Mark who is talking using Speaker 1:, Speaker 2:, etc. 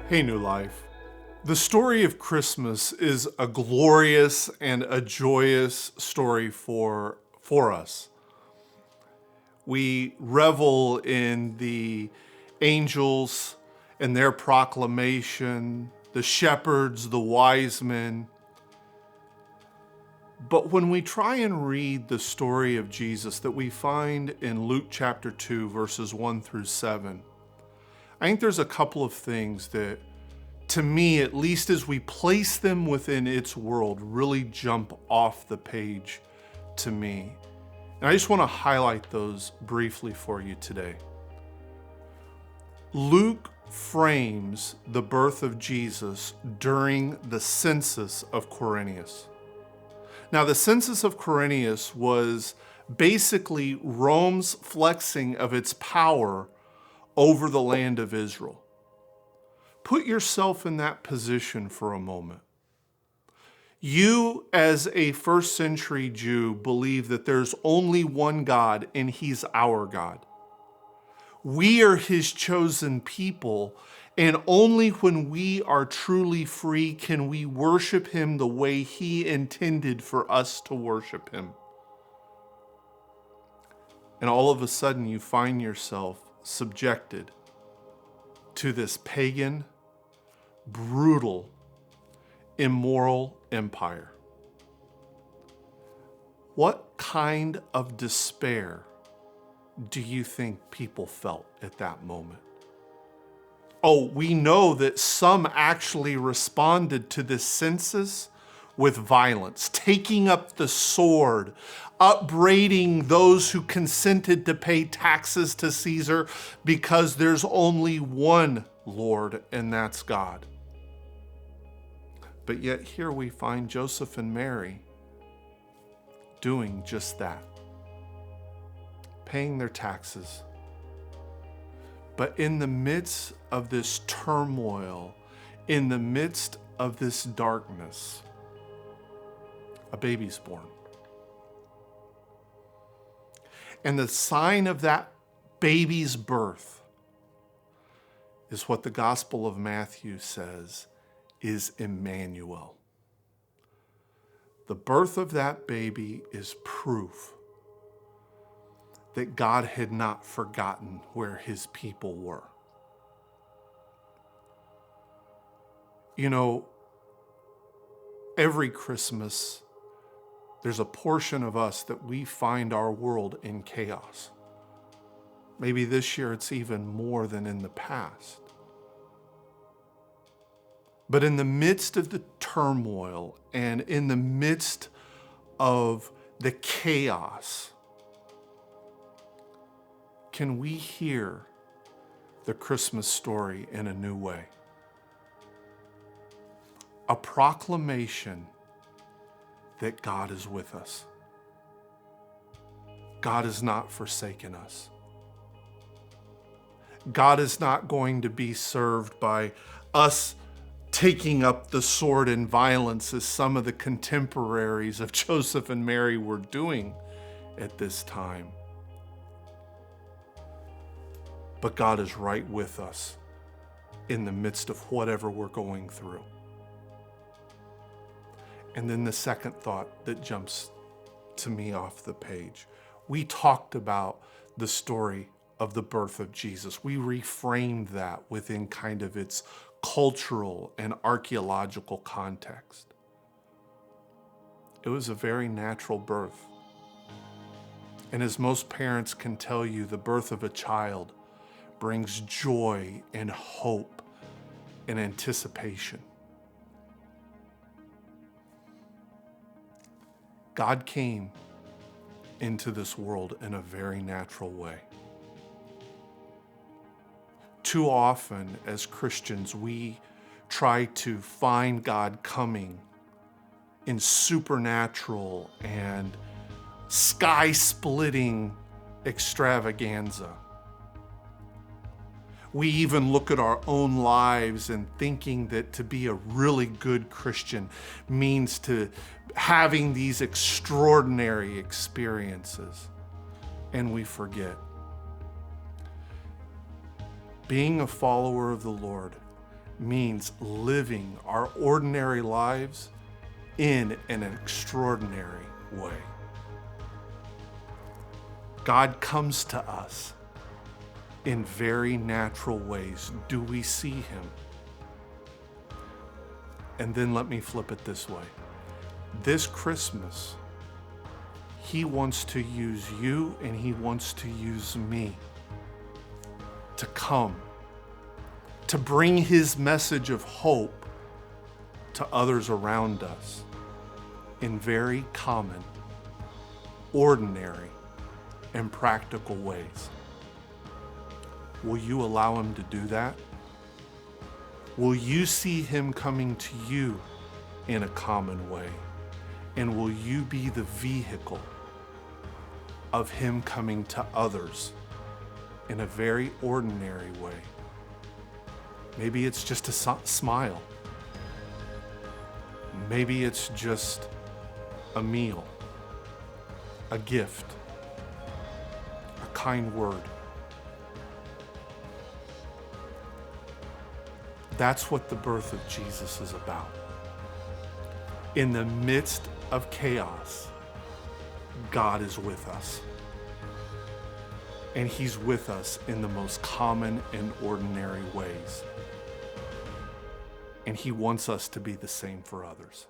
Speaker 1: Hey, New Life. The story of Christmas is a glorious and a joyous story for us. We revel in the angels and their proclamation, the shepherds, the wise men. But when we try and read the story of Jesus that we find in Luke chapter 2, verses 1 through 7, I think there's a couple of things that, to me, at least as we place them within its world, really jump off the page to me. And I just want to highlight those briefly for you today. Luke frames the birth of Jesus during the census of Quirinius. Now, the census of Quirinius was basically Rome's flexing of its power over the land of Israel. Put yourself in that position for a moment. You, as a first century Jew, believe that there's only one God and He's our God. We are His chosen people, and only when we are truly free can we worship Him the way He intended for us to worship Him. And all of a sudden you find yourself subjected to this pagan, brutal, immoral empire. What kind of despair do you think people felt at that moment? Oh, we know that some actually responded to this census with violence, taking up the sword, upbraiding those who consented to pay taxes to Caesar because there's only one Lord, and that's God. But yet here we find Joseph and Mary doing just that, paying their taxes. But in the midst of this turmoil, in the midst of this darkness, a baby's born. And the sign of that baby's birth is what the Gospel of Matthew says is Emmanuel. The birth of that baby is proof that God had not forgotten where His people were. You know, every Christmas, there's a portion of us that we find our world in chaos. Maybe this year it's even more than in the past. But in the midst of the turmoil and in the midst of the chaos, can we hear the Christmas story in a new way? A proclamation that God is with us. God has not forsaken us. God is not going to be served by us taking up the sword in violence as some of the contemporaries of Joseph and Mary were doing at this time. But God is right with us in the midst of whatever we're going through. And then the second thought that jumps to me off the page. We talked about the story of the birth of Jesus. We reframed that within kind of its cultural and archaeological context. It was a very natural birth. And as most parents can tell you, the birth of a child brings joy and hope and anticipation. God came into this world in a very natural way. Too often as Christians, we try to find God coming in supernatural and sky-splitting extravaganza. We even look at our own lives and thinking that to be a really good Christian means to having these extraordinary experiences. And we forget. Being a follower of the Lord means living our ordinary lives in an extraordinary way. God comes to us in very natural ways. Do we see him? And then let me flip it this way. This Christmas, he wants to use you and he wants to use me to come, to bring his message of hope to others around us in very common, ordinary, and practical ways. Will you allow him to do that? Will you see him coming to you in a common way? And will you be the vehicle of him coming to others in a very ordinary way? Maybe it's just a smile. Maybe it's just a meal, a gift, a kind word. That's what the birth of Jesus is about. In the midst of chaos, God is with us. And he's with us in the most common and ordinary ways. And he wants us to be the same for others.